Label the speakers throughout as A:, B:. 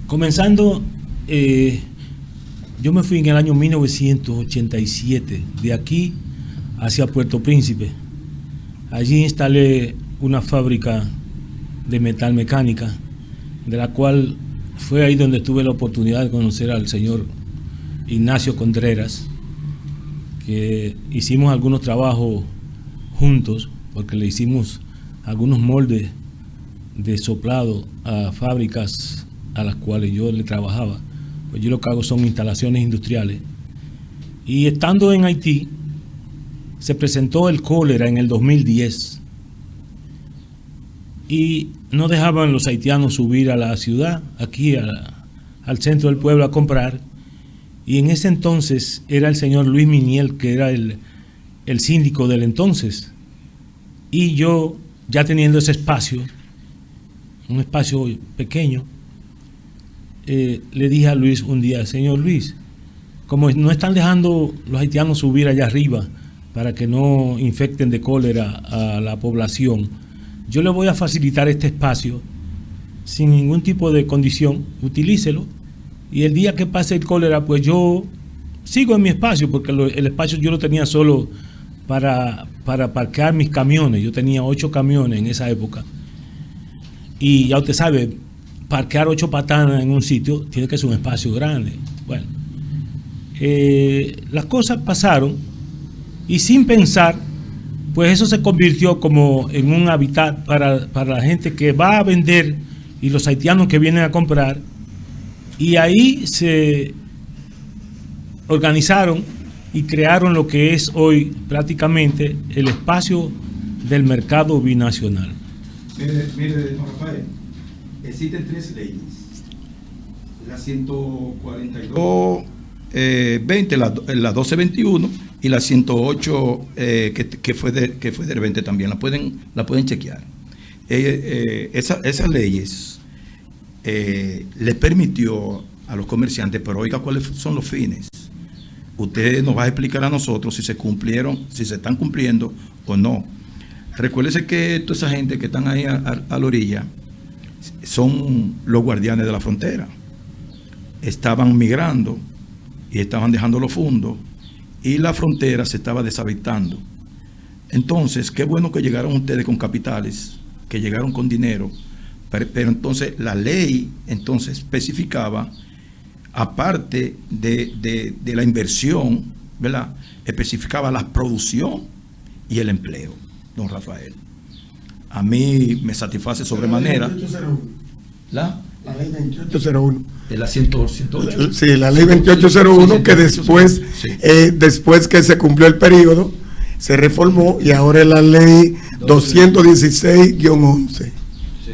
A: Comenzando, yo me fui en el año 1987 de aquí hacia Puerto Príncipe. Allí instalé una fábrica de metal mecánica, de la cual fue ahí donde tuve la oportunidad de conocer al señor Ignacio Contreras, que hicimos algunos trabajos juntos, porque le hicimos algunos moldes de soplado a fábricas a las cuales yo le trabajaba. Pues yo lo que hago son instalaciones industriales. Y estando en Haití, se presentó el cólera en el 2010 y no dejaban los haitianos subir a la ciudad, aquí al centro del pueblo a comprar. Y en ese entonces era el señor Luis Miniel, que era el síndico del entonces. Y yo, ya teniendo ese espacio, un espacio pequeño, le dije a Luis un día: señor Luis, como no están dejando los haitianos subir allá arriba para que no infecten de cólera a la población, yo le voy a facilitar este espacio sin ningún tipo de condición, utilícelo, y el día que pase el cólera, pues yo sigo en mi espacio, porque el espacio yo lo tenía solo para parquear mis camiones. Yo tenía 8 camiones en esa época, y ya usted sabe, parquear 8 patanas en un sitio tiene que ser un espacio grande. Bueno, las cosas pasaron y sin pensar, pues eso se convirtió como en un hábitat para la gente que va a vender y los haitianos que vienen a comprar, y ahí se organizaron y crearon lo que es hoy prácticamente el espacio del mercado binacional.
B: Mire, don Rafael, existen 3 leyes: la 142, 20, la 1221 y la 108, que fue del 20 también. La pueden chequear. Esas leyes le permitió a los comerciantes, pero oiga cuáles son los fines. Usted nos va a explicar a nosotros si se cumplieron, si se están cumpliendo o no. Recuérdese que toda esa gente que están ahí a la orilla son los guardianes de la frontera. Estaban migrando y estaban dejando los fundos, y la frontera se estaba deshabitando. Entonces, qué bueno que llegaron ustedes con capitales, que llegaron con dinero, pero entonces la ley entonces especificaba, aparte de la inversión, ¿verdad?, especificaba la producción y el empleo. Don Rafael, a mí me satisface sobremanera. La ley 2801. De la 108.
C: Sí, la ley 2801, que después,
B: sí.
C: Después que se cumplió el periodo, se reformó y ahora es la ley 216-11.
B: Sí,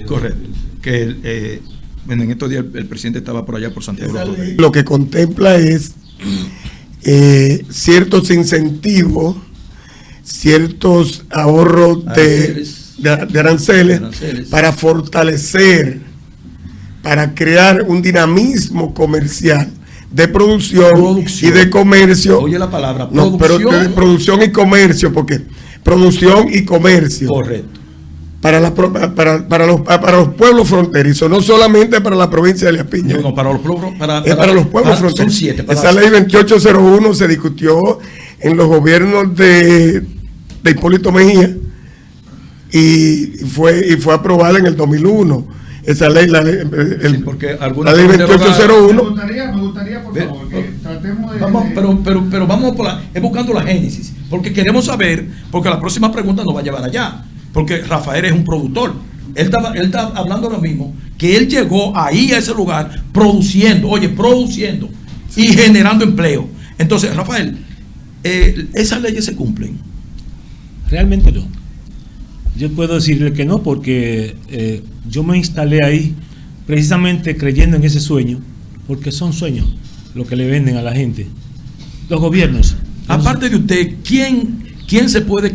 B: correcto. Que en estos días el presidente estaba por allá por Santiago.
C: Lo que contempla es ciertos incentivos, ciertos ahorros de aranceles para fortalecer, para crear un dinamismo comercial de producción y de comercio.
B: Oye la palabra,
C: no, pero de producción y comercio, porque producción y comercio.
B: Correcto.
C: Para los pueblos fronterizos, no solamente para la provincia de Elías Piña.
B: No, para los pueblos, para
C: los pueblos fronterizos.
B: Son 7.
C: Esa ley 2801 se discutió en los gobiernos de Hipólito Mejía y fue aprobada en el 2001. Esa ley, la ley 2801.
D: Me gustaría, por favor, que tratemos de...
B: Vamos, pero vamos buscando la génesis, porque queremos saber, porque la próxima pregunta nos va a llevar allá, porque Rafael es un productor. Él está hablando ahora mismo que él llegó ahí a ese lugar produciendo y generando empleo. Entonces, Rafael, ¿esas leyes se cumplen?
A: Realmente no. Yo puedo decirle que no, porque yo me instalé ahí precisamente creyendo en ese sueño, porque son sueños lo que le venden a la gente, los gobiernos.
B: Aparte de usted, ¿quién se puede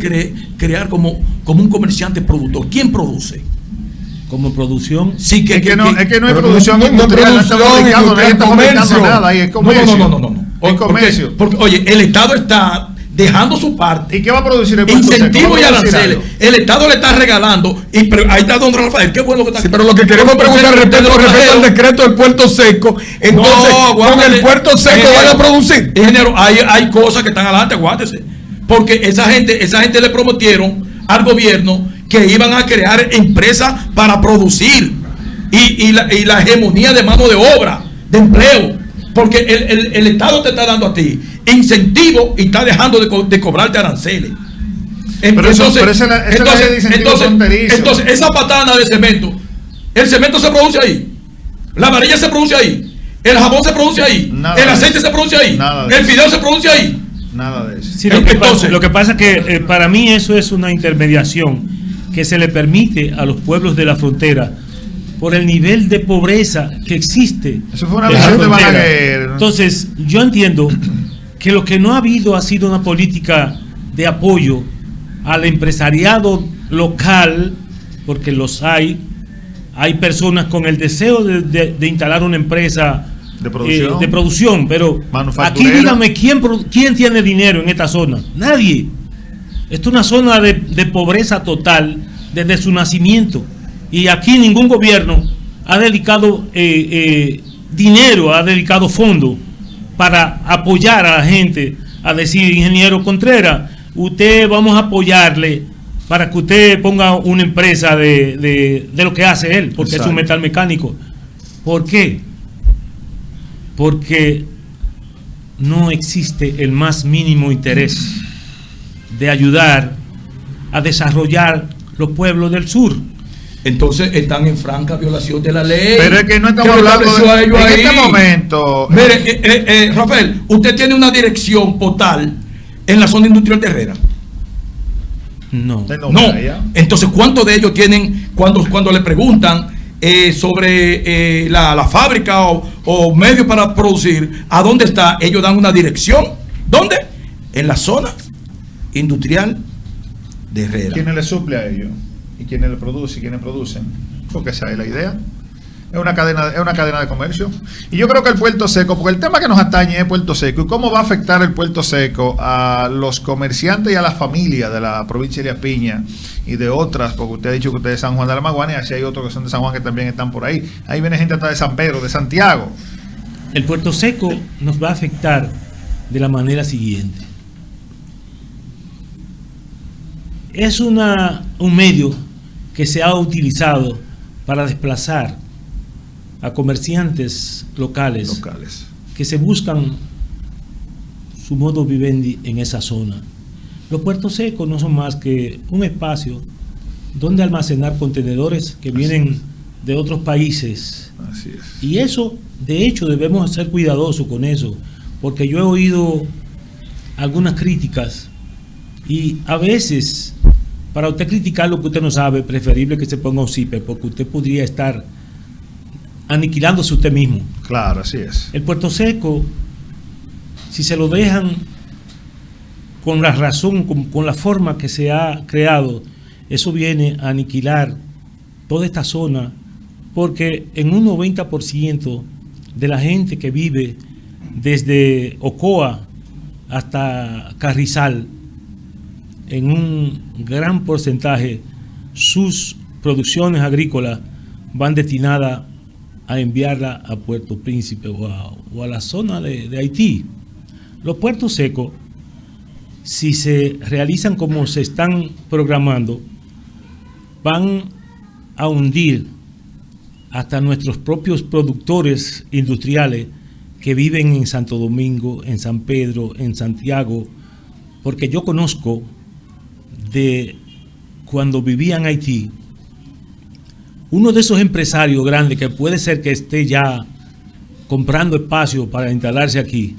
B: crear como un comerciante productor? ¿Quién produce?
A: Como producción.
B: Sí,
D: es que no es producción industrial, no estamos fabricando nada, es comercio.
B: No.
D: Es comercio.
B: Porque, oye, el Estado está dejando su parte.
D: ¿Y qué va a producir el puerto seco?
B: Incentivos y aranceles. El Estado le está regalando. Ahí está don Rafael. Qué bueno que está.
C: Sí, pero lo que queremos preguntar respecto al decreto del puerto seco, entonces, con el puerto seco van a producir.
B: Ingeniero, hay cosas que están adelante, aguántese. Porque esa gente le prometieron al gobierno que iban a crear empresas para producir y la hegemonía de mano de obra, de empleo. Porque el Estado te está dando a ti incentivo y está dejando de cobrarte aranceles. Entonces, esa patana de cemento, el cemento se produce ahí, la varilla se produce ahí, el jabón se produce ahí, el aceite se produce ahí, el fideo se produce ahí.
D: Nada de eso.
A: Sí, lo que pasa es que para mí eso es una intermediación que se le permite a los pueblos de la frontera por el nivel de pobreza que existe.
D: Eso fue una visión de Balaguer.
A: Entonces, yo entiendo que lo que no ha habido ha sido una política de apoyo al empresariado local, porque los hay personas con el deseo de instalar una empresa de producción, pero aquí dígame quién tiene dinero en esta zona. Nadie. Esto es una zona de pobreza total desde su nacimiento, y aquí ningún gobierno ha dedicado dinero, ha dedicado fondos para apoyar a la gente, a decir, ingeniero Contreras, usted vamos a apoyarle para que usted ponga una empresa de lo que hace él, porque es un metal mecánico. ¿Por qué? Porque no existe el más mínimo interés de ayudar a desarrollar los pueblos del sur.
B: Entonces están en franca violación de la ley.
D: Pero es que no estamos hablando de en este momento.
B: Mire, Rafael, usted tiene una dirección postal en la zona industrial de Herrera.
A: No.
B: Entonces, ¿cuántos de ellos tienen, cuando le preguntan sobre la fábrica o medios para producir, a dónde está? Ellos dan una dirección. ¿Dónde? En la zona industrial de Herrera.
D: ¿Quiénes le suple a ellos? ¿Y quiénes le producen? ¿Y quiénes producen? Porque esa es la idea. Es una cadena de comercio. Y yo creo que el puerto seco, porque el tema que nos atañe es puerto seco, y cómo va a afectar el puerto seco a los comerciantes y a las familias de la provincia de Elías Piña y de otras, porque usted ha dicho que usted es de San Juan de la Maguana, y así hay otros que son de San Juan que también están por ahí. Ahí viene gente hasta de San Pedro, de Santiago.
A: El puerto seco nos va a afectar de la manera siguiente. Es un medio que se ha utilizado para desplazar a comerciantes locales que se buscan su modo vivendi en esa zona. Los puertos secos no son más que un espacio donde almacenar contenedores que vienen de otros países.
D: Así es.
A: Y eso, de hecho, debemos ser cuidadosos con eso, porque yo he oído algunas críticas y a veces, para usted criticar lo que usted no sabe, preferible que se ponga un zipper, porque usted podría estar aniquilándose usted mismo.
D: Claro, así es.
A: El puerto seco, si se lo dejan con la razón, con la forma que se ha creado, eso viene a aniquilar toda esta zona, porque en un 90% de la gente que vive desde Ocoa hasta Carrizal, en un gran porcentaje, sus producciones agrícolas van destinadas a enviarla a Puerto Príncipe o a la zona de Haití. Los puertos secos, si se realizan como se están programando, van a hundir hasta nuestros propios productores industriales que viven en Santo Domingo, en San Pedro, en Santiago, porque yo conozco de cuando vivía en Haití, uno de esos empresarios grandes que puede ser que esté ya comprando espacio para instalarse aquí,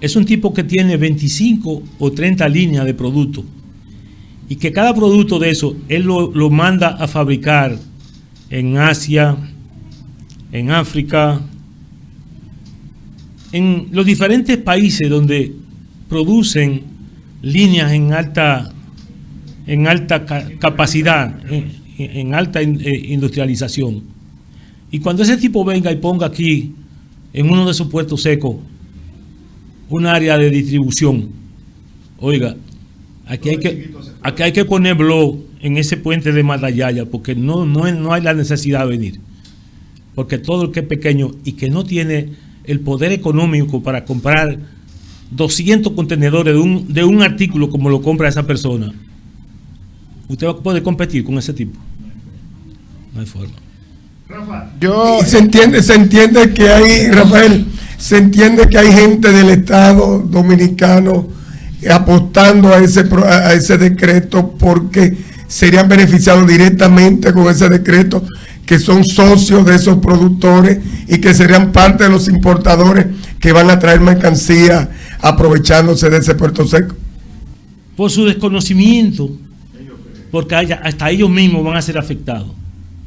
A: es un tipo que tiene 25 o 30 líneas de productos y que cada producto de eso él lo manda a fabricar en Asia, en África, en los diferentes países donde producen líneas en alta capacidad, en alta industrialización. Y cuando ese tipo venga y ponga aquí en uno de sus puertos secos un área de distribución Oiga, aquí hay que poner blog en ese puente de Matallaya, porque no hay la necesidad de venir. Porque todo el que es pequeño y que no tiene el poder económico para comprar 200 contenedores de un artículo como lo compra esa persona, usted va a poder competir con ese tipo. No hay forma.
C: Y se entiende que hay, Rafael, se entiende que hay gente del Estado dominicano apostando a ese decreto porque serían beneficiados directamente con ese decreto, que son socios de esos productores y que serían parte de los importadores que van a traer mercancía aprovechándose de ese puerto seco.
A: Por su desconocimiento, porque hasta ellos mismos van a ser afectados.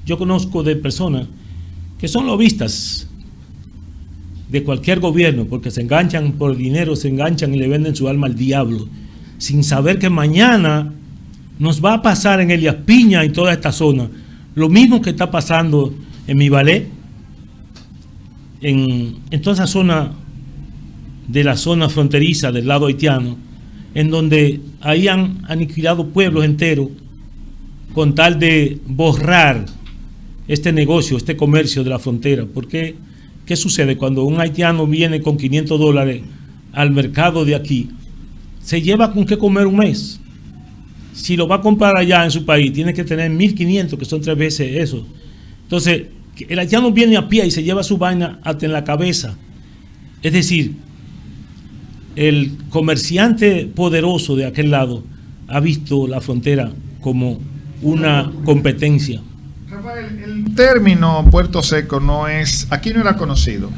A: Yo conozco de personas que son lobistas de cualquier gobierno, porque se enganchan por dinero, se enganchan y le venden su alma al diablo, sin saber que mañana nos va a pasar en Elías Piña y toda esta zona lo mismo que está pasando en Mibalé, en toda esa zona de la zona fronteriza del lado haitiano, en donde ahí han aniquilado pueblos enteros con tal de borrar este negocio, este comercio de la frontera. Porque ¿qué sucede? Cuando un haitiano viene con $500 al mercado de aquí, se lleva con qué comer un mes. Si lo va a comprar allá en su país, tiene que tener 1.500, que son 3 veces eso. Entonces, el haitiano viene a pie y se lleva su vaina hasta en la cabeza. Es decir, el comerciante poderoso de aquel lado ha visto la frontera como una competencia.
D: Rafael, el término Puerto Seco aquí no era conocido.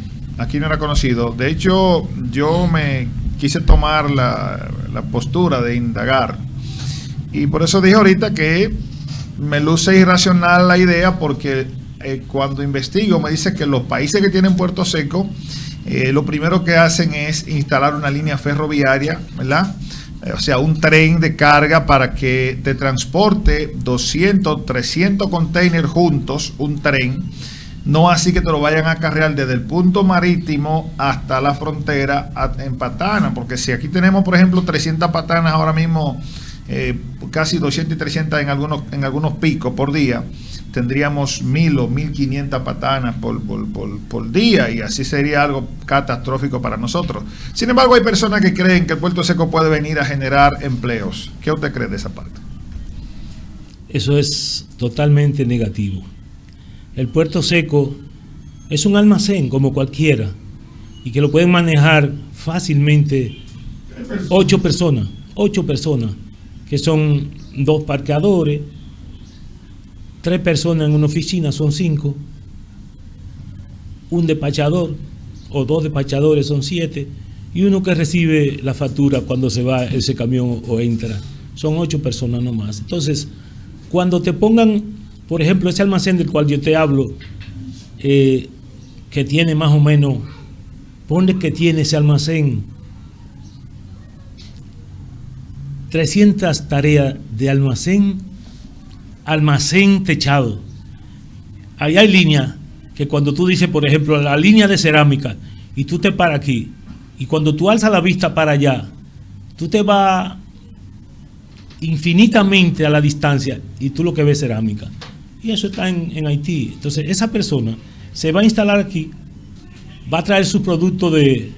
D: De hecho, yo me quise tomar la postura de indagar. Y por eso dije ahorita que me luce irracional la idea, porque cuando investigo me dice que los países que tienen puerto seco, lo primero que hacen es instalar una línea ferroviaria, ¿verdad? O sea, un tren de carga para que te transporte 200, 300 containers juntos, un tren, no así que te lo vayan a acarrear desde el punto marítimo hasta la frontera en patanas, porque si aquí tenemos, por ejemplo, 300 patanas ahora mismo, casi 200 y 300 en algunos picos por día, tendríamos 1.000 o 1.500 patanas por día, y así sería algo catastrófico para nosotros. Sin embargo, hay personas que creen que el puerto seco puede venir a generar empleos. ¿Qué usted cree de esa parte?
A: Eso es totalmente negativo. El puerto seco es un almacén como cualquiera, y que lo pueden manejar fácilmente 8 personas, que son 2 parqueadores, 3 personas en una oficina, son 5, un despachador o 2 despachadores son 7, y uno que recibe la factura cuando se va ese camión o entra, son 8 personas nomás. Entonces, cuando te pongan, por ejemplo, ese almacén del cual yo te hablo, que tiene más o menos, ponle que tiene ese almacén 300 tareas de almacén techado. Ahí hay líneas que cuando tú dices, por ejemplo, la línea de cerámica, y tú te paras aquí, y cuando tú alzas la vista para allá, tú te vas infinitamente a la distancia y tú lo que ves es cerámica. Y eso está en Haití. Entonces, esa persona se va a instalar aquí, va a traer su producto de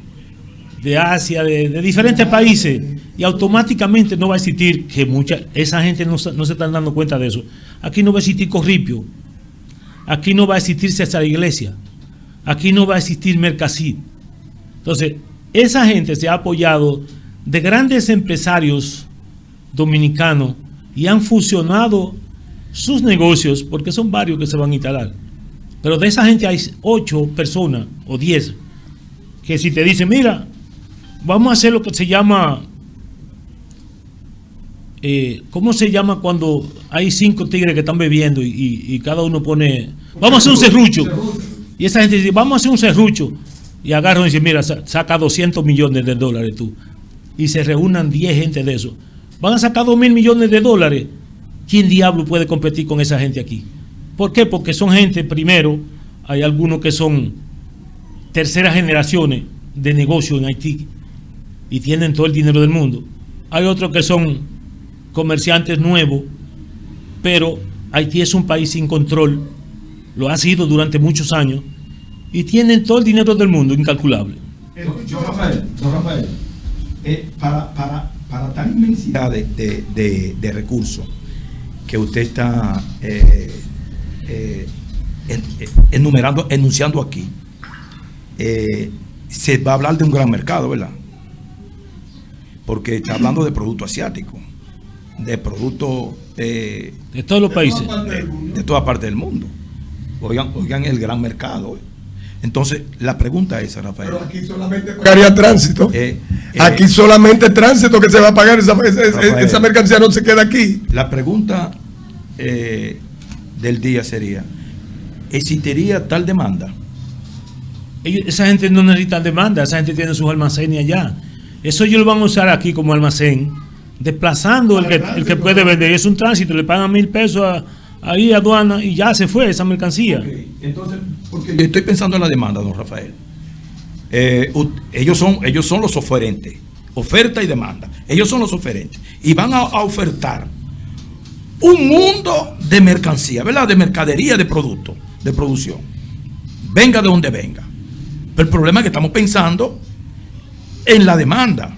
A: Asia, de diferentes países, y automáticamente no va a existir, que esa gente no se están dando cuenta de eso. Aquí no va a existir Corripio, aquí no va a existir César Iglesia, aquí no va a existir Mercasí. Entonces, esa gente se ha apoyado de grandes empresarios dominicanos y han fusionado sus negocios, porque son varios que se van a instalar. Pero de esa gente hay 8 personas o 10 que si te dicen, mira, vamos a hacer lo que se llama, ¿cómo se llama cuando hay 5 tigres que están bebiendo y cada uno pone, vamos a hacer un serrucho? Y esa gente dice, vamos a hacer un serrucho. Y agarran y dicen, mira, saca $200 millones tú. Y se reúnan 10 gente de eso. Van a sacar $2.000 millones. ¿Quién diablo puede competir con esa gente aquí? ¿Por qué? Porque son gente, primero, hay algunos que son terceras generaciones de negocio en Haití y tienen todo el dinero del mundo. hay otros que son comerciantes nuevos, pero Haití es un país sin control, lo ha sido durante muchos años, y tienen todo el dinero del mundo, incalculable.
B: Don Rafael, para tal inmensidad de recursos que usted está enunciando aquí, se va a hablar de un gran mercado, ¿verdad? Porque está hablando de producto asiático, de productos
A: de todos los países,
B: de toda parte del mundo. Oigan el gran mercado. Entonces, la pregunta es, Rafael.
C: Pero aquí solamente pagaría tránsito. Aquí solamente tránsito que se va a pagar. Esa mercancía no se queda aquí.
B: La pregunta del día sería: ¿existiría tal demanda?
A: Esa gente no necesita demanda, esa gente tiene sus almacenes allá. Eso ellos lo van a usar aquí como almacén, desplazando el que puede vender. Es un tránsito, le pagan $1,000 ahí a aduana y ya se fue esa mercancía.
B: Okay. Entonces, porque yo estoy pensando en la demanda, don Rafael. Ellos son los oferentes, oferta y demanda. Ellos son los oferentes y van a ofertar un mundo de mercancía, ¿verdad? De mercadería, de producto, de producción. Venga de donde venga. Pero el problema es que estamos pensando en la demanda.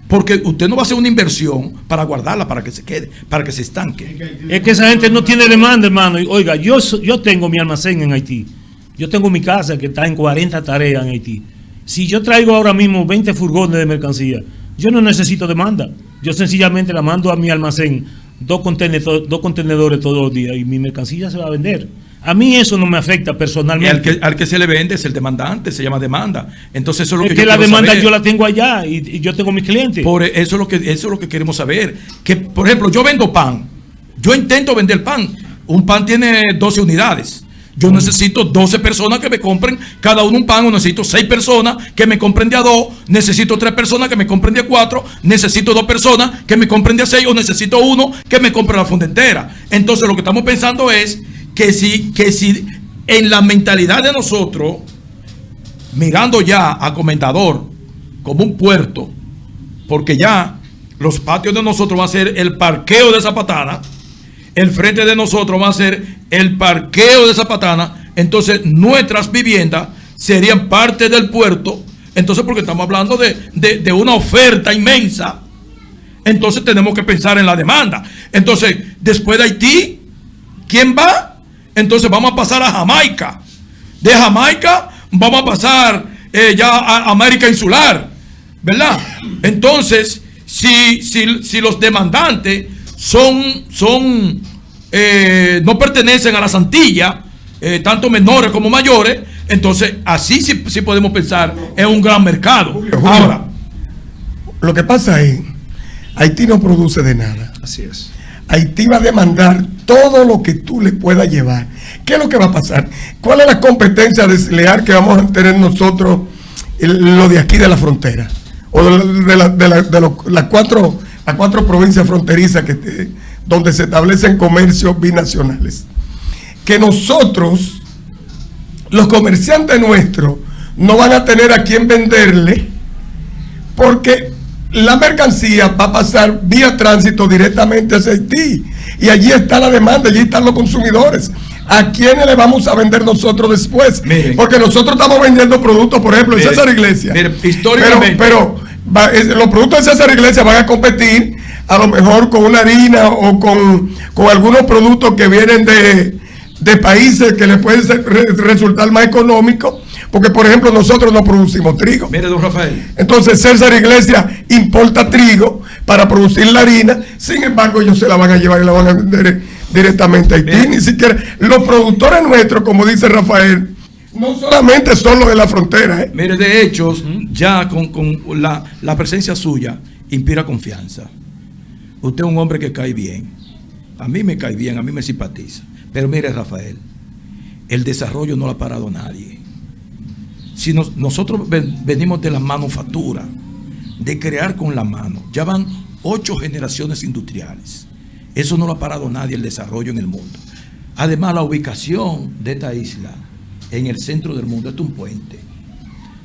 B: Porque usted no va a hacer una inversión para guardarla, para que se quede, para que se estanque.
A: Es que esa gente no tiene demanda, hermano. Oiga, yo tengo mi almacén en Haití. Yo tengo mi casa que está en 40 tareas en Haití. Si yo traigo ahora mismo 20 furgones de mercancía, yo no necesito demanda. Yo sencillamente la mando a mi almacén, dos contenedores todos los días y mi mercancía se va a vender. A mí eso no me afecta personalmente.
B: Al que se le vende es el demandante, se llama demanda. Entonces eso es lo
A: que la demanda saber. Yo la tengo allá y yo tengo mis clientes.
B: Por eso es lo que queremos saber. Que, por ejemplo, yo vendo pan. Yo intento vender pan. Un pan tiene 12 unidades. Yo necesito 12 personas que me compren cada uno un pan, o necesito 6 personas que me compren de a 2, necesito 3 personas que me compren de a 4, necesito 2 personas que me compren de a 6, o necesito uno que me compre la funda entera. Entonces lo que estamos pensando es que si en la mentalidad de nosotros, mirando ya a Comendador como un puerto, porque ya los patios de nosotros va a ser el parqueo de Zapatana, el frente de nosotros va a ser el parqueo de Zapatana, entonces nuestras viviendas serían parte del puerto. Entonces, porque estamos hablando de una oferta inmensa, entonces tenemos que pensar en la demanda. Entonces, después de Haití, ¿quién va? Entonces vamos a pasar a Jamaica. De Jamaica vamos a pasar ya a América Insular, ¿verdad? Entonces, si los demandantes no pertenecen a las Antillas, tanto menores como mayores, entonces así sí podemos pensar en un gran mercado.
C: Julio, ahora, lo que pasa es, Haití no produce de nada.
D: Así es.
C: Haití va a demandar todo lo que tú le puedas llevar. ¿Qué es lo que va a pasar? ¿Cuál es la competencia desleal que vamos a tener nosotros, lo de aquí de la frontera? O las cuatro provincias fronterizas donde se establecen comercios binacionales. Que nosotros, los comerciantes nuestros, no van a tener a quién venderle, porque la mercancía va a pasar vía tránsito directamente hacia Haití. Y allí está la demanda, allí están los consumidores. ¿A quiénes le vamos a vender nosotros después? Miren, porque nosotros estamos vendiendo productos, por ejemplo, en César Iglesia.
B: Históricamente.
C: Pero los productos de César Iglesia van a competir a lo mejor con una harina o con algunos productos que vienen de países que les pueden resultar más económicos. Porque, por ejemplo, nosotros no producimos trigo.
B: Mire, don Rafael.
C: Entonces, César Iglesia importa trigo para producir la harina. Sin embargo, ellos se la van a llevar y la van a vender directamente a Haití. Mire. Ni siquiera los productores nuestros, como dice Rafael, no solamente son los de la frontera.
B: Mire, de hecho, ya con la presencia suya inspira confianza. Usted es un hombre que cae bien. A mí me cae bien, a mí me simpatiza. Pero mire, Rafael, el desarrollo no lo ha parado nadie. Si nosotros venimos de la manufactura, de crear con la mano, ya van 8 generaciones industriales. Eso no lo ha parado nadie, el desarrollo en el mundo. Además, la ubicación de esta isla en el centro del mundo, esto es un puente.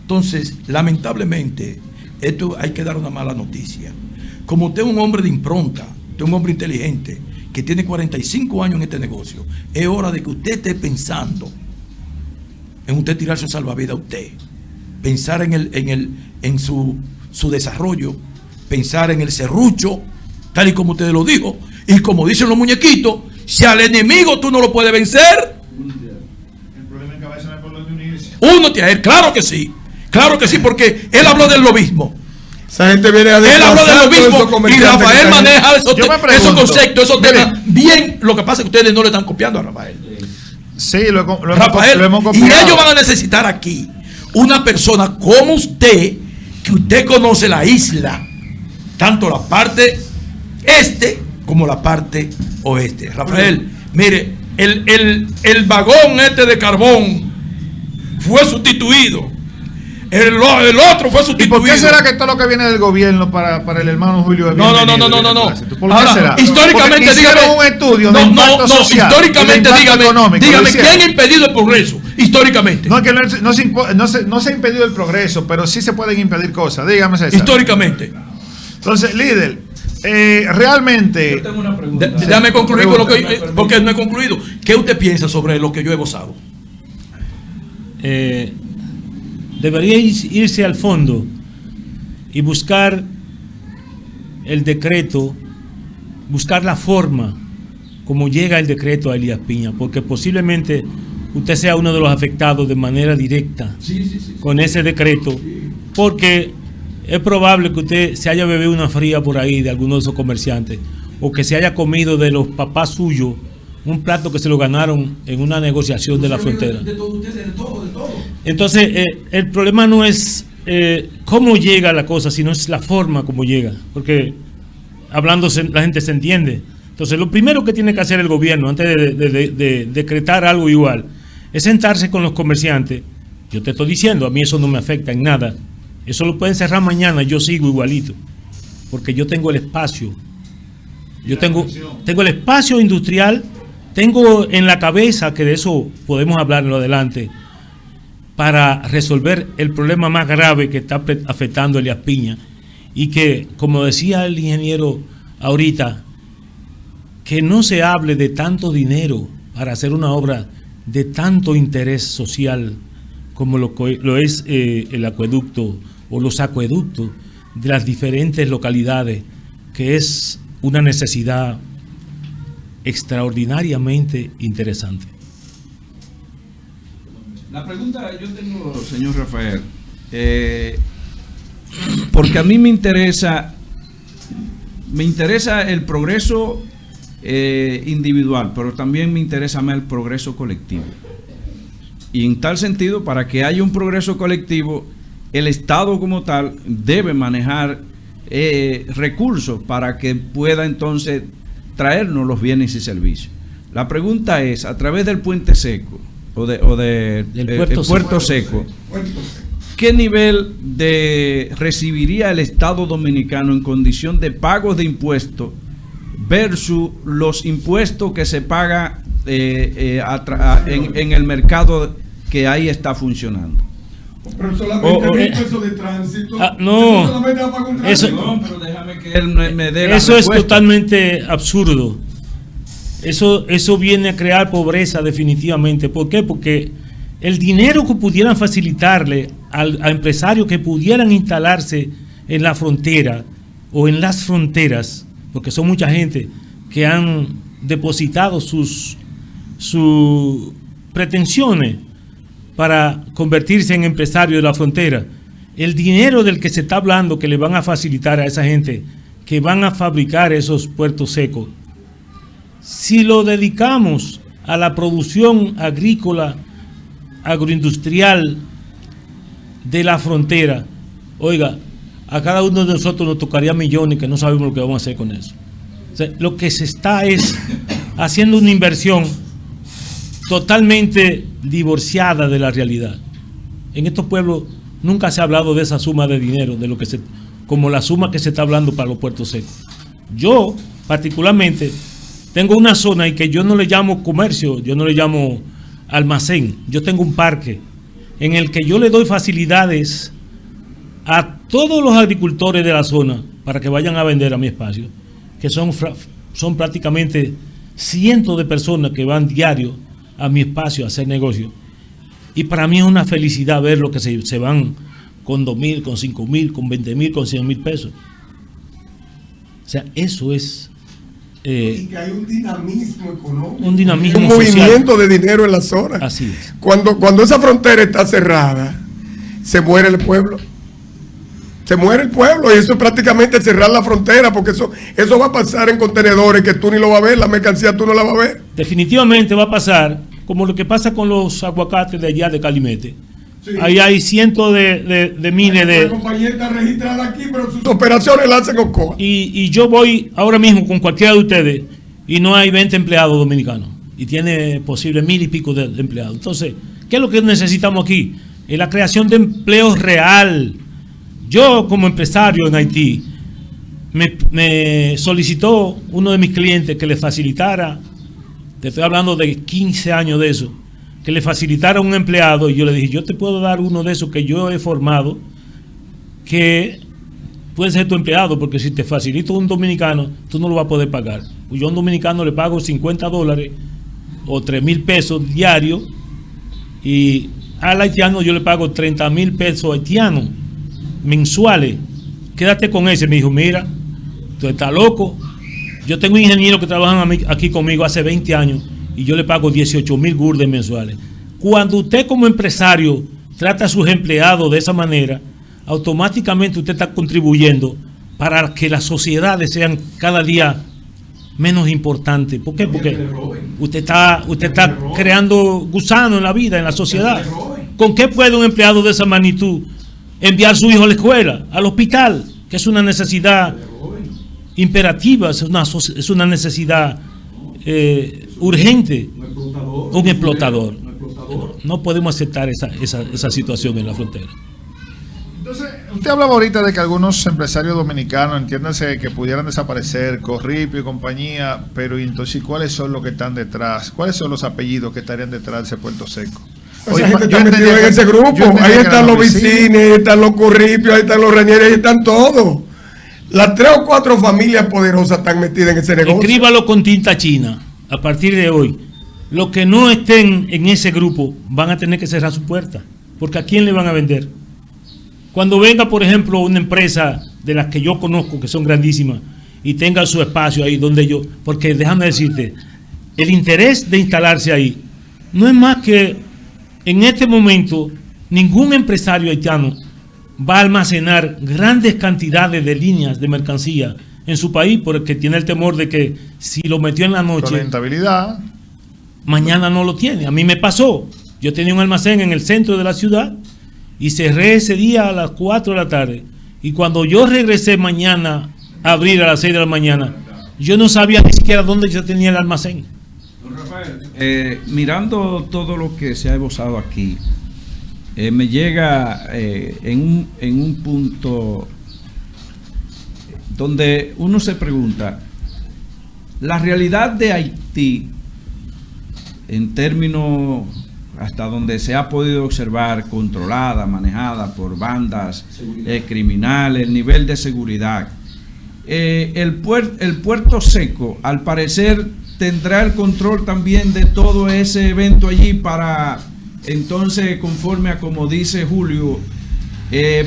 B: Entonces, lamentablemente, esto hay que dar una mala noticia. como usted es un hombre de impronta, usted es un hombre inteligente, que tiene 45 años en este negocio, es hora de que usted esté pensando en usted tirarse un salvavidas a usted, pensar en su desarrollo, pensar en el serrucho, tal y como usted lo dijo, y como dicen los muñequitos, si al enemigo tú no lo puedes vencer,
D: El problema es que a veces no hay por dónde unirse.
B: únete a él. Claro que sí, porque él habló del lobismo.
C: Esa gente viene a
B: Él habló del
C: desplazar todos esos
B: lobismo y
C: comerciantes que
B: Rafael
C: están-
B: maneja esos
D: Yo me pregunto,
B: esos conceptos, esos
D: mire,
B: temas bien. Lo que pasa es que ustedes no le están copiando a Rafael.
D: Sí, lo
B: Rafael,
D: hemos
B: y
D: copiado.
B: ellos van a necesitar aquí una persona como usted, que usted conoce la isla, tanto la parte este como la parte oeste. Rafael, mire, el vagón este de carbón fue sustituido. El otro fue
D: ¿Y
B: sustituido.
D: por qué será que todo lo que viene del gobierno para el hermano Julio es
B: No.
D: ¿Por qué
B: Ahora,
D: será?
B: históricamente,
D: Porque hicieron
B: dígame.
D: un estudio de impacto social,
B: históricamente,
D: y de impacto
B: dígame,
D: económico,
B: dígame,
D: lo hicieron.
B: ¿quién ha impedido el progreso? Históricamente.
D: No, es que no se ha impedido el progreso, pero sí se pueden impedir cosas. Dígame, César.
B: Históricamente.
D: Entonces, líder, realmente.
E: Yo tengo una pregunta.
B: Déjame concluir con lo que, porque no he concluido. ¿Qué usted piensa sobre lo que yo he gozado?
A: Debería irse al fondo y buscar el decreto, buscar la forma como llega el decreto a Elías Piña, porque posiblemente usted sea uno de los afectados de manera directa con ese decreto, porque es probable que usted se haya bebido una fría por ahí de alguno de esos comerciantes, o que se haya comido de los papás suyos un plato que se lo ganaron en una negociación de la frontera.
B: De todo, ustedes, de todo.
A: Entonces, el problema no es cómo llega la cosa, sino es la forma como llega, porque hablando la gente se entiende. Entonces, lo primero que tiene que hacer el gobierno antes de decretar algo igual es sentarse con los comerciantes. Yo te estoy diciendo, a mí eso no me afecta en nada. Eso lo pueden cerrar mañana, yo sigo igualito, porque yo tengo el espacio. Yo tengo el espacio industrial, tengo en la cabeza, que de eso podemos hablarlo adelante, para resolver el problema más grave que está afectando a Elías Piña, y que, como decía el ingeniero ahorita, que no se hable de tanto dinero para hacer una obra de tanto interés social como lo es el acueducto o los acueductos de las diferentes localidades, que es una necesidad extraordinariamente interesante.
E: La pregunta yo tengo, señor Rafael, porque a mí me interesa el progreso individual, pero también me interesa más el progreso colectivo. Y en tal sentido, para que haya un progreso colectivo, el Estado como tal debe manejar recursos para que pueda entonces traernos los bienes y servicios. La pregunta es, a través del puente seco del puerto seco, ¿qué nivel recibiría el Estado dominicano en condición de pago de impuestos versus los impuestos que se paga en el mercado que ahí está funcionando?
C: Pero solamente pesos de tránsito.
A: No,
C: solamente va a pagar un
A: eso,
C: tránsito.
E: No, pero déjame que él me dé la
A: eso es
E: respuesta.
A: totalmente absurdo. Eso viene a crear pobreza definitivamente. ¿Por qué? Porque el dinero que pudieran facilitarle a empresarios que pudieran instalarse en la frontera o en las fronteras, porque son mucha gente que han depositado sus pretensiones para convertirse en empresarios de la frontera. El dinero del que se está hablando que le van a facilitar a esa gente que van a fabricar esos puertos secos, si lo dedicamos a la producción agrícola, agroindustrial de la frontera, oiga, a cada uno de nosotros nos tocaría millones que no sabemos lo que vamos a hacer con eso. O sea, lo que se está es haciendo una inversión totalmente divorciada de la realidad. En estos pueblos nunca se ha hablado de esa suma de dinero, de lo que como la suma que se está hablando para los puertos secos. Yo, particularmente, tengo una zona y que yo no le llamo comercio, yo no le llamo almacén, yo tengo un parque en el que yo le doy facilidades a todos los agricultores de la zona para que vayan a vender a mi espacio, que son prácticamente cientos de personas que van diario a mi espacio a hacer negocio. Y para mí es una felicidad ver lo que se van con 2.000, con 5.000, con 20.000, con 100.000 pesos. O sea, eso es...
C: y que hay un dinamismo económico,
A: un dinamismo
C: un
A: social.
C: movimiento de dinero en la zona.
A: Así es.
C: Cuando esa frontera está cerrada, se muere el pueblo. Se muere el pueblo, y eso es prácticamente cerrar la frontera, porque eso va a pasar en contenedores que tú ni lo vas a ver, la mercancía tú no la vas a ver.
A: Definitivamente va a pasar como lo que pasa con los aguacates de allá de Calimete. Sí. Ahí hay cientos de miles de...
C: La compañía está registrada aquí, pero sus operaciones las hacen Ocoa.
A: Y yo voy ahora mismo con cualquiera de ustedes y no hay 20 empleados dominicanos. Y tiene posible 1.000 y pico de empleados. Entonces, ¿qué es lo que necesitamos aquí? Es la creación de empleo real. Yo, como empresario en Haití, me solicitó uno de mis clientes que le facilitara, te estoy hablando de 15 años de eso, que le facilitara un empleado, y yo le dije, yo te puedo dar uno de esos que yo he formado, que puede ser tu empleado, porque si te facilito un dominicano, tú no lo vas a poder pagar. Yo a un dominicano le pago $50 o 3.000 pesos diarios, y al haitiano yo le pago 30.000 pesos haitianos mensuales. Quédate con ese. Me dijo, mira, tú estás loco. Yo tengo un ingeniero que trabaja aquí conmigo hace 20 años y yo le pago 18.000 gulden mensuales. Cuando usted como empresario trata a sus empleados de esa manera, automáticamente usted está contribuyendo para que las sociedades sean cada día menos importantes. ¿Por qué? Porque usted está creando gusanos en la vida, en la sociedad. ¿Con qué puede un empleado de esa magnitud enviar a su hijo a la escuela, al hospital, que es una necesidad imperativa, es una necesidad urgente? Un explotador. No podemos aceptar esa situación en la frontera.
D: Entonces, usted hablaba ahorita de que algunos empresarios dominicanos, entiéndase, que pudieran desaparecer, Corripio y compañía, pero entonces, ¿cuáles son los que están detrás? ¿Cuáles son los apellidos que estarían detrás de ese Puerto Seco?
C: Esa gente está metida en ese grupo. Ahí están los Vicines, ahí están los Corripios, ahí están los Reñeres, ahí están todos. Las 3 o 4 familias poderosas están metidas en ese negocio.
A: Escríbalo con tinta china. A partir de hoy, los que no estén en ese grupo van a tener que cerrar su puerta. Porque ¿a quién le van a vender? Cuando venga, por ejemplo, una empresa de las que yo conozco, que son grandísimas, y tenga su espacio ahí donde yo... Porque déjame decirte, el interés de instalarse ahí no es más que, en este momento, ningún empresario haitiano va a almacenar grandes cantidades de líneas de mercancía en su país, porque tiene el temor de que si lo metió en la noche,
D: rentabilidad,
A: mañana no lo tiene. A mí me pasó. Yo tenía un almacén en el centro de la ciudad y cerré ese día a las 4 de la tarde. Y cuando yo regresé mañana a abrir a las 6 de la mañana, yo no sabía ni siquiera dónde yo tenía el almacén.
E: Don Rafael, mirando todo lo que se ha esbozado aquí, me llega en un punto donde uno se pregunta, la realidad de Haití, en términos hasta donde se ha podido observar, controlada, manejada por bandas criminales, el nivel de seguridad, el Puerto Seco, al parecer, tendrá el control también de todo ese evento allí para entonces, conforme a como dice Julio,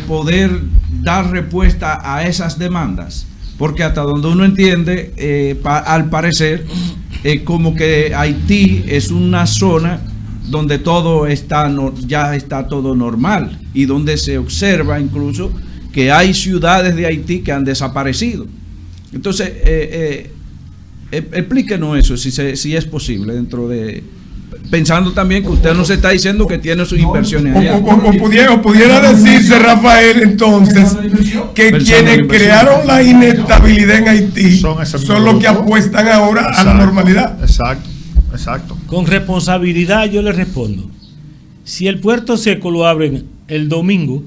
E: poder dar respuesta a esas demandas, porque hasta donde uno entiende, al parecer, como que Haití es una zona donde todo ya está todo normal y donde se observa incluso que hay ciudades de Haití que han desaparecido. Entonces, explíquenos eso, si es posible, dentro de... Pensando también que usted nos está diciendo que tiene sus inversiones allá.
C: O pudiera decirse, Rafael, entonces, que quienes crearon la inestabilidad en Haití son los que apuestan ahora a la normalidad.
D: Exacto.
A: Con responsabilidad yo le respondo. Si el Puerto Seco lo abren el domingo,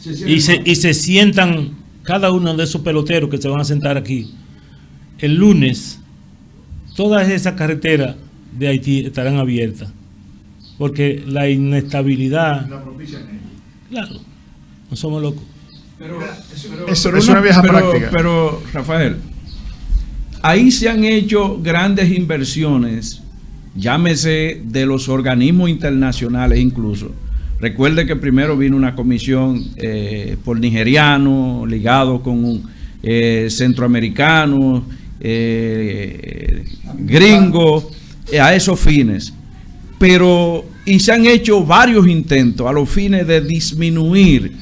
A: y se sientan cada uno de esos peloteros que se van a sentar aquí el lunes, todas esas carreteras de Haití estarán abiertas, porque la inestabilidad Claro, no somos locos.
D: Eso no es una vieja práctica.
E: Pero, Rafael, ahí se han hecho grandes inversiones, llámese de los organismos internacionales incluso. Recuerde que primero vino una comisión por nigerianos, ligado con centroamericanos, gringos, a esos fines. Y se han hecho varios intentos a los fines de disminuir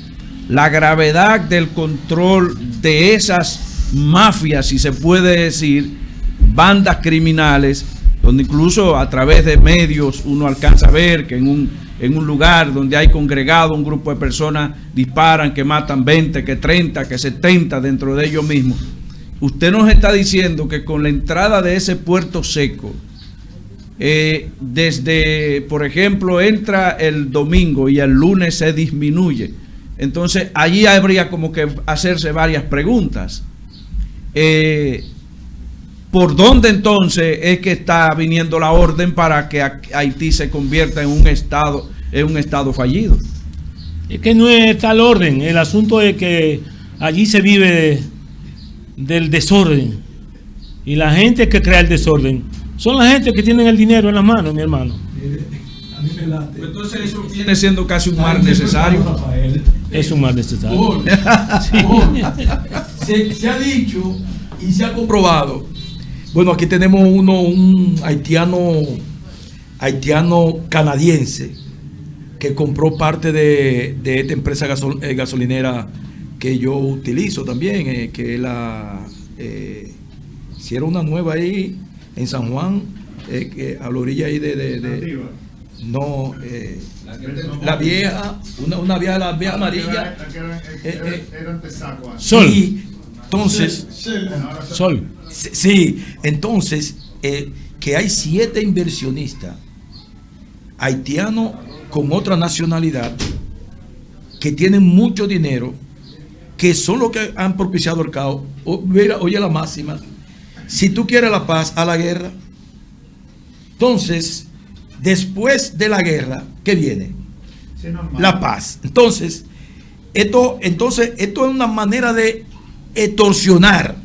E: la gravedad del control de esas mafias, si se puede decir, bandas criminales, donde incluso a través de medios uno alcanza a ver que en un lugar donde hay congregado un grupo de personas disparan, que matan 20, que 30, que 70 dentro de ellos mismos. Usted nos está diciendo que con la entrada de ese puerto seco, desde, por ejemplo, entra el domingo y el lunes se disminuye. Entonces, allí habría como que hacerse varias preguntas. ¿Por dónde entonces es que está viniendo la orden para que Haití se convierta en un estado fallido?
A: Es que no es tal orden. El asunto es que allí se vive del desorden. Y la gente que crea el desorden son la gente que tienen el dinero en las manos, mi hermano.
C: A mí me late.
E: Entonces eso viene siendo casi un mal necesario.
A: Es un mal necesario.
F: Se ha dicho y se ha comprobado. Bueno, aquí tenemos un haitiano canadiense que compró parte de esta empresa gasolinera que yo utilizo también, que es hicieron una nueva ahí en San Juan, a la orilla ahí la vieja, una vieja, la vieja amarilla.
A: Sol.
F: Y entonces,
A: Sol.
F: sí, entonces, que hay 7 inversionistas haitianos con otra nacionalidad que tienen mucho dinero, que son los que han propiciado el caos. Mira, oye la máxima: si tú quieres la paz, a la guerra. Entonces, después de la guerra, ¿qué viene?
D: Sí,
F: la paz. Entonces, esto es una manera de extorsionar.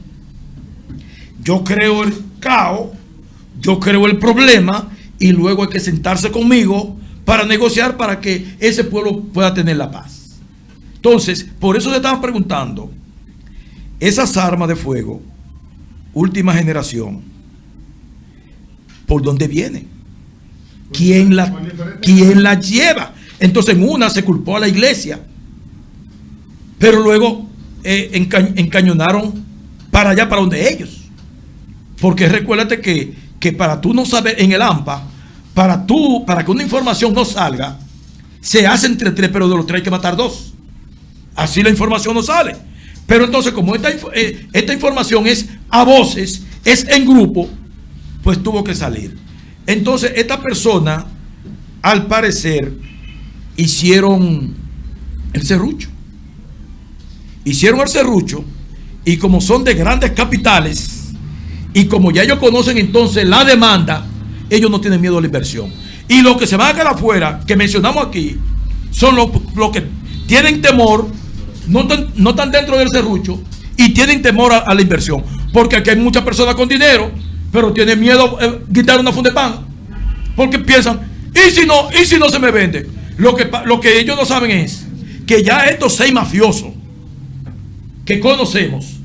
F: Yo creo el caos, yo creo el problema, y luego hay que sentarse conmigo para negociar para que ese pueblo pueda tener la paz. Entonces, por eso se estaban preguntando, esas armas de fuego, última generación, ¿por dónde vienen? ¿Quién la lleva? Entonces, en una se culpó a la iglesia, pero luego encañonaron para allá, para donde ellos. Porque recuérdate que para tú no saber en el AMPA, para que una información no salga, se hace entre 3, pero de los 3 hay que matar 2. Así la información no sale. Pero entonces, como esta información es a voces, es en grupo, pues tuvo que salir. Entonces, esta persona, al parecer, hicieron el serrucho. Y como son de grandes capitales, y como ya ellos conocen entonces la demanda, ellos no tienen miedo a la inversión. Y los que se van a quedar afuera, que mencionamos aquí, son los que tienen temor, no están dentro del serrucho, y tienen temor a la inversión. Porque aquí hay muchas personas con dinero, pero tienen miedo a quitar una funda de pan, porque piensan, ¿y si no se me vende? Lo que ellos no saben es que ya estos 6 mafiosos que conocemos,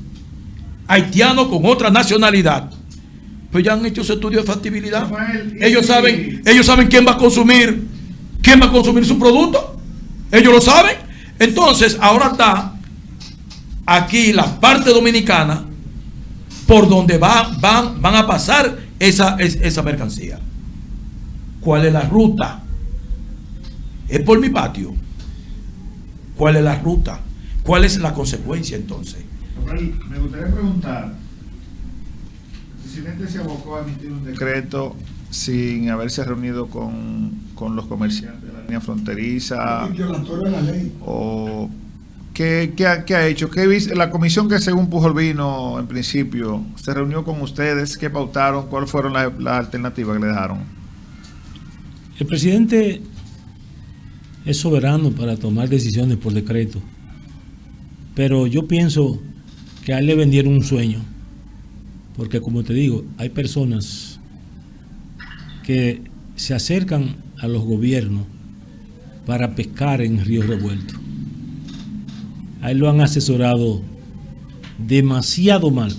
F: haitianos con otra nacionalidad, pues ya han hecho su estudio de factibilidad. Ellos saben quién va a consumir su producto. Ellos lo saben. Entonces, ahora está aquí la parte dominicana por donde van a pasar esa mercancía. ¿Cuál es la ruta? ¿Es por mi patio? ¿Cuál es la ruta? ¿Cuál es la consecuencia entonces?
D: Me gustaría preguntar, el presidente se abocó a emitir un decreto sin haberse reunido con los comerciantes de la línea fronteriza.
C: Violatorio de la ley.
D: O ¿qué ha hecho? La comisión que según Pujol vino en principio, se reunió con ustedes, ¿qué pautaron? ¿Cuáles fueron las alternativas que le dejaron?
A: El presidente es soberano para tomar decisiones por decreto. Pero yo pienso que a él le vendieron un sueño. Porque como te digo, hay personas que se acercan a los gobiernos para pescar en río revuelto. A él lo han asesorado demasiado mal.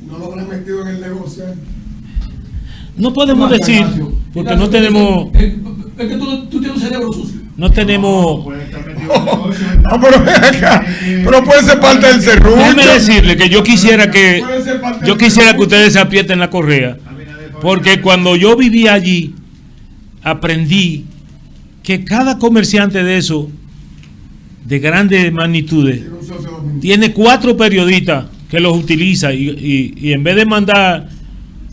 C: No lo habrán metido en el negocio.
A: No podemos decir, porque no tenemos...
F: Es que tú tienes un cerebro sucio.
A: No tenemos...
C: No, pero ven acá. Pero puede ser parte del serrucho.
A: Déjeme decirle que yo quisiera que ustedes se aprieten la correa, porque cuando yo vivía allí aprendí que cada comerciante de eso, de grandes magnitudes, tiene 4 periodistas que los utiliza y en vez de mandar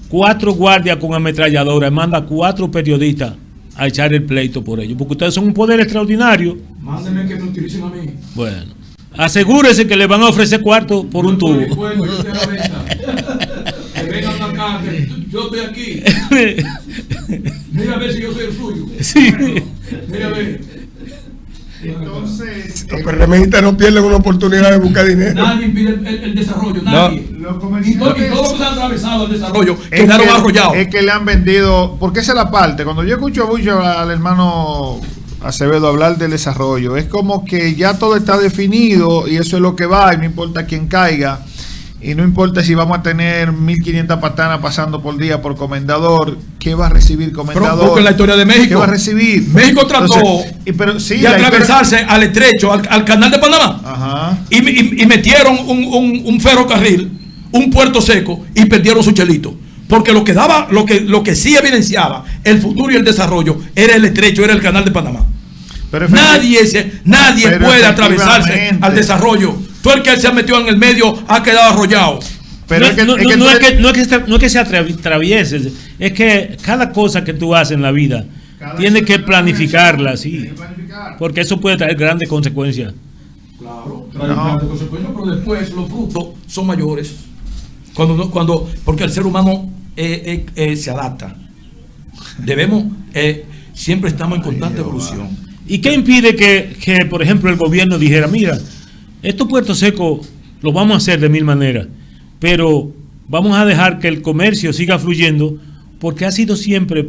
A: 4 guardias con ametralladora, manda 4 periodistas a echar el pleito por ellos, porque ustedes son un poder extraordinario.
F: Mándenme que me utilicen a mí.
A: Bueno, asegúrese que le van a ofrecer cuarto por un tubo.
F: Bueno, yo estoy a la venta. Que vengan acá, que yo estoy aquí. Mira a ver si yo soy el suyo.
A: Sí.
F: Mira a ver.
D: Entonces,
C: Los PRMistas no pierden una oportunidad de buscar dinero.
F: Nadie impide el desarrollo, nadie.
D: los
F: Y
D: comerciantes
F: todos se han atravesado el
B: Desarrollo,
F: desarrollo.
B: quedaron arrollados.
D: es que le han vendido, porque esa es la parte, cuando yo escucho mucho al hermano Acevedo hablar del desarrollo, es como que ya todo está definido y eso es lo que va y no importa quién caiga y no importa si vamos a tener 1500 patanas pasando por día por comendador, ¿qué va a recibir comendador?
B: Pero porque la historia de México.
D: ¿Qué va a recibir?
B: México trató
D: sí,
B: de atravesarse al estrecho, al canal de Panamá.
D: Ajá.
B: Y metieron un ferrocarril, un puerto seco y perdieron su chelito. Porque lo que sí evidenciaba el futuro y el desarrollo era el estrecho, era el canal de Panamá.
D: Pero
B: Nadie
D: pero
B: puede atravesarse
D: efectivamente.
B: al desarrollo. Todo el que se ha metido en el medio ha quedado arrollado.
D: Pero
A: No es que se atraviese, es que cada cosa que tú haces en la vida tienes que planificarla, sí, porque eso puede traer grandes consecuencias.
B: Claro, grandes consecuencias, pero después los frutos son mayores. Porque el ser humano se adapta. Debemos, siempre estamos en constante evolución.
A: ¿Y qué impide que, por ejemplo, el gobierno dijera, mira, estos puertos secos los vamos a hacer de 1000 maneras, pero vamos a dejar que el comercio siga fluyendo, porque ha sido siempre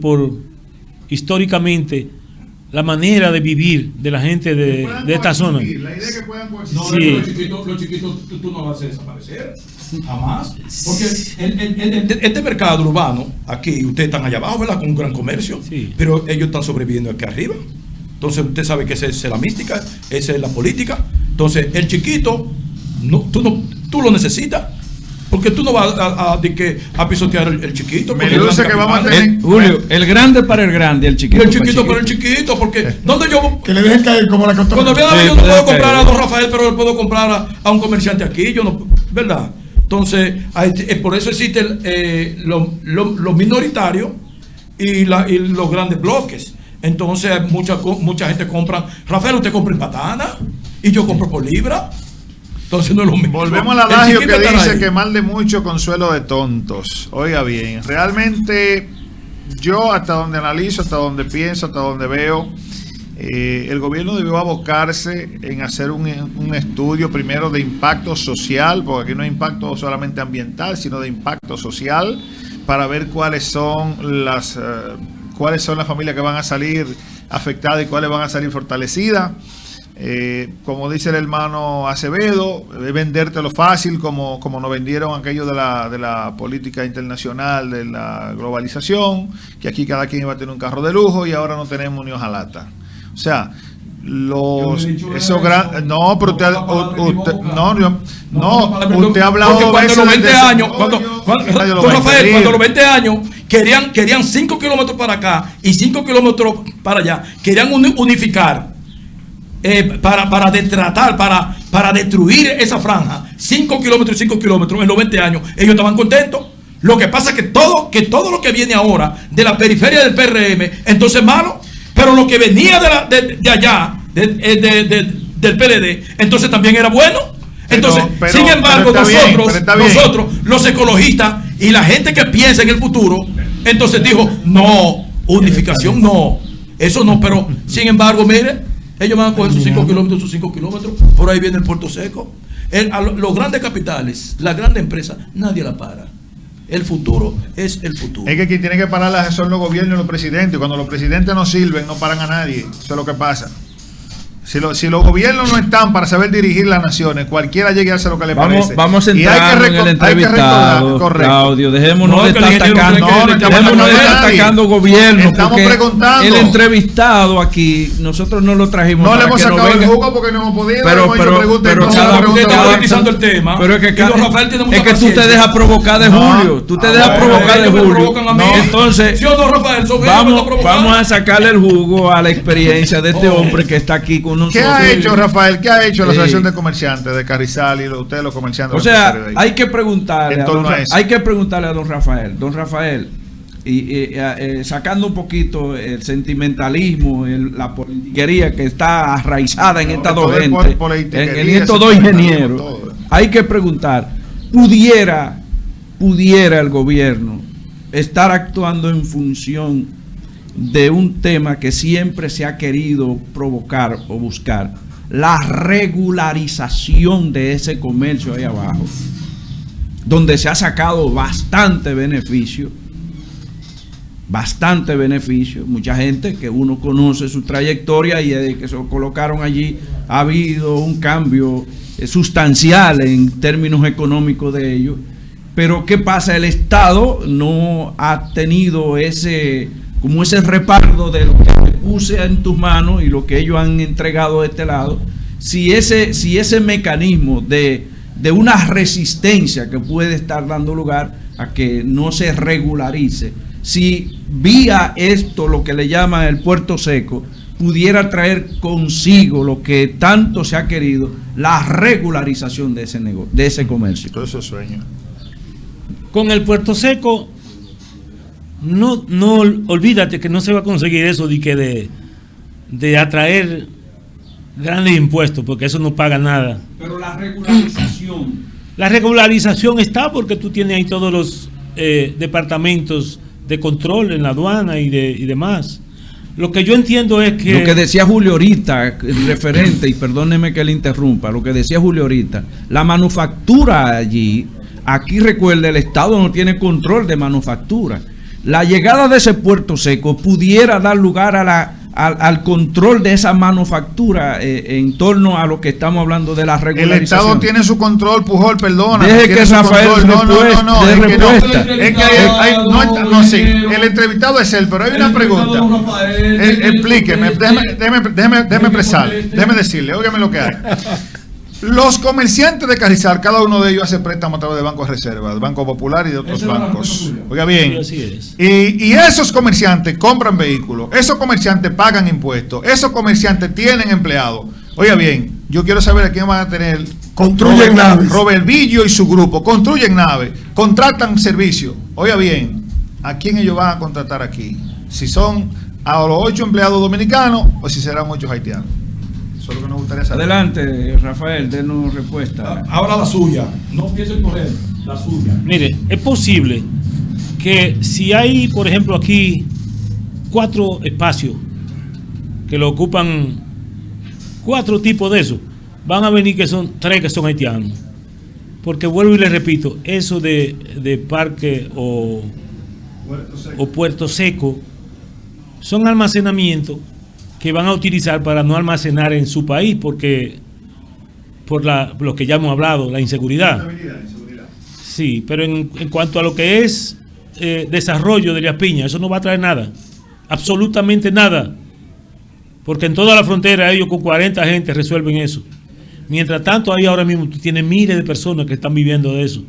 A: históricamente la manera de vivir de la gente de esta zona?
D: La idea es que puedan coexistir.
B: No,
A: Sí.
B: los chiquitos tú no vas a hacer desaparecer. Jamás. Porque este mercado urbano, aquí, ustedes están allá abajo, ¿verdad? Con un gran comercio.
A: Sí.
B: Pero ellos están sobreviviendo aquí arriba. Entonces usted sabe que esa es la mística, esa es la política. Entonces el chiquito, tú lo necesitas. Porque tú no vas a pisotear el chiquito.
D: Me luce que vamos a tener...
E: Julio, el grande para el grande, el chiquito.
B: El chiquito para el chiquito, porque ¿dónde yo?
C: Que le dejen caer como la
B: Cuando
C: costumbre.
B: vea,
E: Sí,
B: yo no puedo
E: puede
B: comprar
E: caer.
B: a don Rafael, pero le puedo comprar a un comerciante aquí, yo no, ¿verdad? Entonces, por eso existen los minoritarios y los grandes bloques. Entonces, mucha gente compra. Rafael, usted compra en patana y yo compro por libra. Entonces no es lo mismo.
D: Volvemos al
B: El
D: adagio
B: chiquito
D: que
B: estará
D: dice
B: ahí.
D: que mal de mucho consuelo de tontos. Oiga bien, realmente yo hasta donde analizo, hasta donde pienso, hasta donde veo, el gobierno debió abocarse en hacer un estudio primero de impacto social, porque aquí no hay impacto solamente ambiental, sino de impacto social, para ver cuáles son las familias que van a salir afectadas y cuáles van a salir fortalecidas. Como dice el hermano Acevedo, vendértelo fácil como nos vendieron aquello de la política internacional, de la globalización, que aquí cada quien iba a tener un carro de lujo y ahora no tenemos ni hojalata. O sea, no, pero usted ha hablado
B: porque cuando los 20 años,
D: cuando
B: los 20 años querían 5 kilómetros para acá y 5 kilómetros para allá, querían unificar. Para destratar, para destruir esa franja, 5 kilómetros y 5 kilómetros en los 20 años, ellos estaban contentos. Lo que pasa es que todo lo que viene ahora de la periferia del PRM, entonces es malo, pero lo que venía de allá, del PLD, entonces también era bueno. Entonces, sin embargo, nosotros, los ecologistas y la gente que piensa en el futuro, entonces dijo, no, unificación no, eso no, pero sin embargo, mire,
F: Ellos van a coger sus 5 kilómetros, por ahí viene el Puerto Seco. Los grandes capitales, las grandes empresas, nadie la para. El futuro es el futuro.
D: Es que quien tiene que pararlas son los gobiernos y los presidentes. Cuando los presidentes no sirven, no paran a nadie. Eso es lo que pasa. Si los gobiernos no están para saber dirigir las naciones, cualquiera llegue a hacer lo que le parece.
E: Vamos a entrar en el entrevistado, Claudio. Dejémonos de estar atacando gobierno.
D: Estamos preguntando.
E: El entrevistado aquí, nosotros no lo trajimos.
D: No le hemos sacado el jugo porque no hemos podido.
E: Pero
F: el tema.
E: Pero es que tú te dejas provocar de Julio. Tú te dejas provocar de Julio. Entonces, vamos a sacarle el jugo a la experiencia de este hombre que está aquí con nosotros.
D: ¿Qué ha hecho, Rafael? ¿Qué ha hecho la Asociación de Comerciantes de Carrizal y ustedes los comerciantes?
E: O sea, hay que preguntarle a don Rafael. Don Rafael, sacando un poquito el sentimentalismo, la politiquería que está arraizada en estas dos gentes, en estos dos ingenieros, hay que preguntar, ¿pudiera el gobierno estar actuando en función de un tema que siempre se ha querido provocar o buscar, la regularización de ese comercio ahí abajo, donde se ha sacado bastante beneficio, mucha gente que uno conoce su trayectoria y desde que se lo colocaron allí ha habido un cambio sustancial en términos económicos de ellos, pero ¿qué pasa? El Estado no ha tenido ese reparto de lo que te puse en tus manos y lo que ellos han entregado de este lado. Si ese mecanismo de una resistencia que puede estar dando lugar a que no se regularice, si vía esto, lo que le llama el Puerto Seco, pudiera traer consigo lo que tanto se ha querido, la regularización de ese comercio.
D: Todo eso sueño.
A: Con el Puerto Seco, no olvídate que no se va a conseguir eso de atraer grandes impuestos, porque eso no paga nada.
E: Pero la regularización.
A: La regularización está porque tú tienes ahí todos los departamentos de control en la aduana y demás. Lo que yo entiendo es que...
E: Lo que decía Julio ahorita, el referente, y perdóneme que le interrumpa, lo que decía Julio ahorita, la manufactura allí, aquí recuerde, el Estado no tiene control de manufactura. La llegada de ese Puerto Seco pudiera dar lugar al control de esa manufactura en torno a lo que estamos hablando de la regularización.
D: El Estado tiene su control, Pujol, perdona.
E: Deje que Rafael
D: el entrevistado es él, pero hay una pregunta. Explíqueme, déjeme expresar, déjeme decirle, óigame lo que hay. Los comerciantes de Carrizal, cada uno de ellos hace préstamos a través de bancos de reserva, del Banco Popular y de otros bancos. Oiga bien, y esos comerciantes compran vehículos, esos comerciantes pagan impuestos, esos comerciantes tienen empleados. Oiga bien, yo quiero saber a quién van a tener.
C: Construyen naves.
D: Robert Villo y su grupo construyen naves, contratan servicios. Oiga bien, ¿a quién ellos van a contratar aquí? Si son a los 8 empleados dominicanos o si serán 8 haitianos. Eso es lo que nos gustaría saber.
E: Adelante, Rafael, denos respuesta.
F: Ahora la suya. No piensen por él, la suya.
A: Mire, es posible que si hay, por ejemplo, aquí 4 espacios que lo ocupan 4 tipos de esos, van a venir que son 3 que son haitianos. Porque vuelvo y les repito, eso de parque o Puerto Seco son almacenamientos que van a utilizar para no almacenar en su país, porque por lo que ya hemos hablado, la inseguridad. Sí, pero en cuanto a lo que es desarrollo de Elías Piña, eso no va a traer nada, absolutamente nada, porque en toda la frontera ellos con 40 gente resuelven eso. Mientras tanto, ahí ahora mismo tú tienes miles de personas que están viviendo de eso.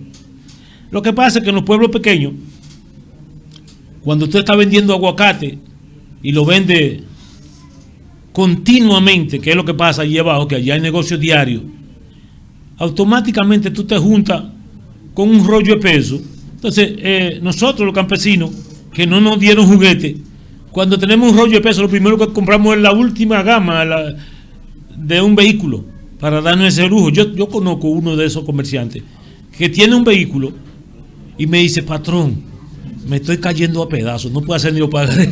A: Lo que pasa es que en los pueblos pequeños, cuando usted está vendiendo aguacate y lo vende continuamente, que es lo que pasa allí abajo, que allá hay negocios diarios, automáticamente tú te juntas con un rollo de peso. Entonces, nosotros los campesinos, que no nos dieron juguete, cuando tenemos un rollo de peso, lo primero que compramos es la última gama de un vehículo, para darnos ese lujo. Yo conozco uno de esos comerciantes que tiene un vehículo y me dice: patrón, me estoy cayendo a pedazos, no puedo hacer ni lo pagar.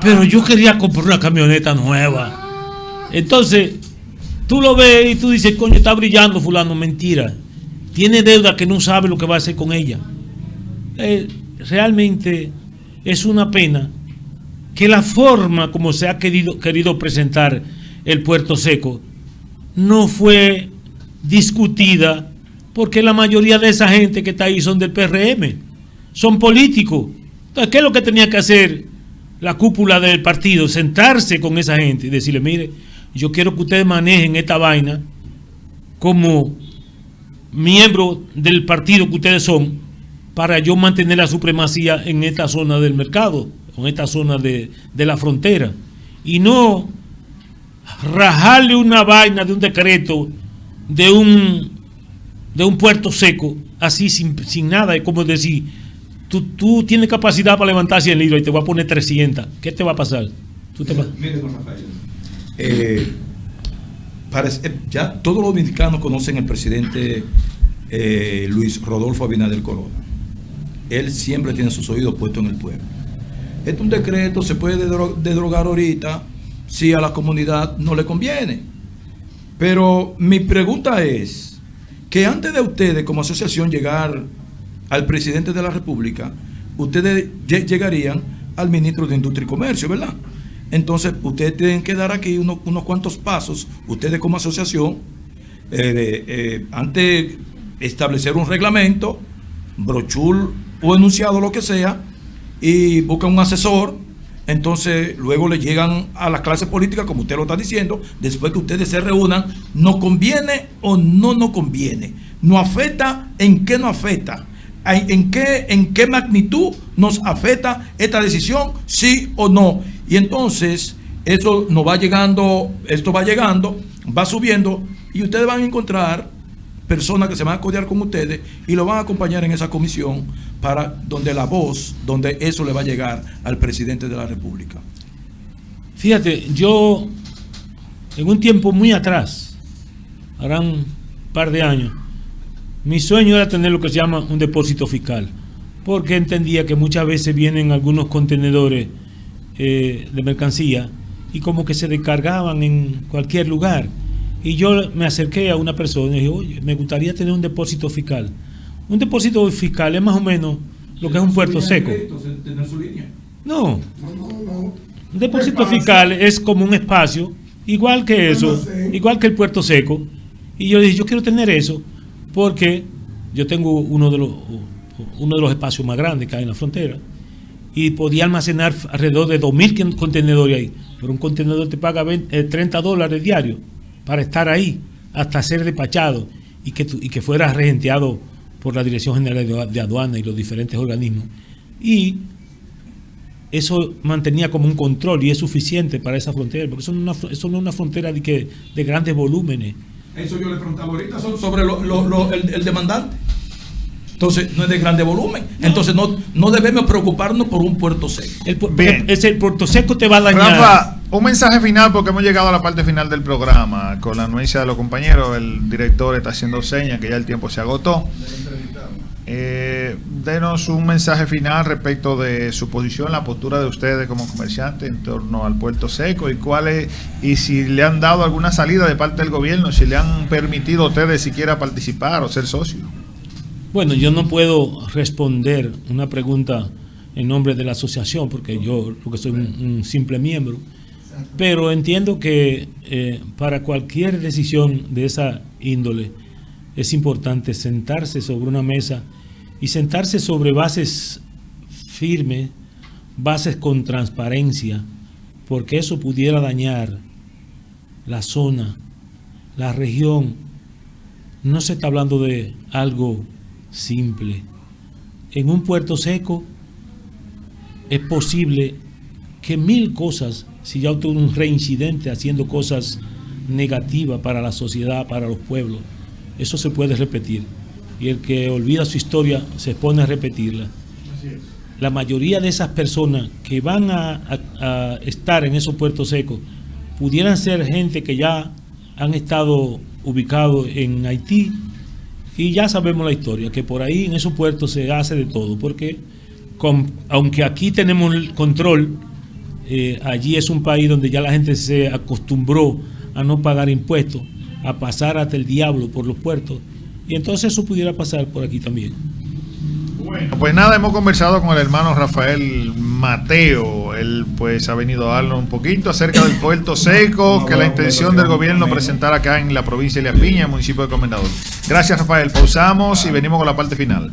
A: Pero yo quería comprar una camioneta nueva. Entonces, tú lo ves y tú dices, coño, está brillando fulano. Mentira. Tiene deuda que no sabe lo que va a hacer con ella. Realmente es una pena que la forma como se ha querido presentar el Puerto Seco no fue discutida, porque la mayoría de esa gente que está ahí son del PRM, son políticos. Entonces, ¿qué es lo que tenía que hacer la cúpula del partido? Sentarse con esa gente y decirle, mire, yo quiero que ustedes manejen esta vaina como miembros del partido que ustedes son, para yo mantener la supremacía en esta zona del mercado, en esta zona de la frontera, y no rajarle una vaina de un decreto de un puerto seco, así sin nada. Es como decir, tú tienes capacidad para levantar 100 libras y te voy a poner 300. ¿Qué te va a pasar?
B: Mire, don Rafael, ya todos los dominicanos conocen al presidente Luis Rodolfo Abinader Corona. Él siempre tiene sus oídos puestos en el pueblo. Este un decreto se puede derogar ahorita si a la comunidad no le conviene. Pero mi pregunta es que antes de ustedes como asociación llegar al presidente de la República, ustedes llegarían al ministro de Industria y Comercio, ¿verdad? Entonces ustedes tienen que dar aquí unos cuantos pasos, ustedes como asociación, antes establecer un reglamento, brochur o enunciado, lo que sea, y buscan un asesor. Entonces luego le llegan a las clases políticas, como usted lo está diciendo, después que ustedes se reúnan, ¿nos conviene o no nos conviene? ¿Nos afecta? ¿En qué nos afecta? ¿En qué magnitud nos afecta esta decisión? ¿Sí o no? Y entonces eso nos va llegando, esto va llegando, va subiendo, y ustedes van a encontrar personas que se van a codear con ustedes y lo van a acompañar en esa comisión, para donde la voz, donde eso le va a llegar al presidente de la República.
A: Fíjate, yo en un tiempo muy atrás, harán un par de años, mi sueño era tener lo que se llama un depósito fiscal, porque entendía que muchas veces vienen algunos contenedores de mercancía y como que se descargaban en cualquier lugar. Y yo me acerqué a una persona y dije, oye, me gustaría tener un depósito fiscal. Un depósito fiscal es más o menos lo que es un puerto seco. No. Un depósito fiscal es como un espacio, igual que eso, igual que el puerto seco. Y yo dije, yo quiero tener eso, porque yo tengo uno de los espacios más grandes que hay en la frontera, y podía almacenar alrededor de 2.000 contenedores ahí. Pero un contenedor te paga $30 diarios para estar ahí, hasta ser despachado, y que fuera regenteado por la Dirección General de Aduana y los diferentes organismos. Y eso mantenía como un control, y es suficiente para esa frontera, porque eso no es una frontera de grandes volúmenes.
B: Eso yo le preguntaba ahorita sobre el demandante. Entonces no es de grande volumen. Entonces no debemos preocuparnos por un puerto seco.
A: El puerto seco te va a dañar.
D: Rafa, un mensaje final, porque hemos llegado a la parte final del programa. Con la anuencia de los compañeros, el director está haciendo señas que ya el tiempo se agotó. Denos un mensaje final respecto de su posición, la postura de ustedes como comerciantes en torno al puerto seco, y si le han dado alguna salida de parte del gobierno, si le han permitido a ustedes siquiera participar o ser socios.
A: Bueno, yo no puedo responder una pregunta en nombre de la asociación, porque yo lo que soy un simple miembro, pero entiendo que para cualquier decisión de esa índole es importante sentarse sobre una mesa y sentarse sobre bases firmes, bases con transparencia, porque eso pudiera dañar la zona, la región. No se está hablando de algo simple. En un puerto seco es posible que 1000 cosas, si ya tuvo un reincidente haciendo cosas negativas para la sociedad, para los pueblos, eso se puede repetir. Y el que olvida su historia se pone a repetirla. La mayoría de esas personas que van a estar en esos puertos secos pudieran ser gente que ya han estado ubicados en Haití, y ya sabemos la historia, que por ahí en esos puertos se hace de todo, porque aunque aquí tenemos el control, allí es un país donde ya la gente se acostumbró a no pagar impuestos, a pasar hasta el diablo por los puertos, y entonces eso pudiera pasar por aquí también.
D: Bueno, pues nada, hemos conversado con el hermano Rafael Mateo. Él pues ha venido a darnos un poquito acerca del puerto seco, que la intención del gobierno presentar acá en la provincia de Elías Piña, municipio de Comendador. Gracias, Rafael. Pausamos y venimos con la parte final.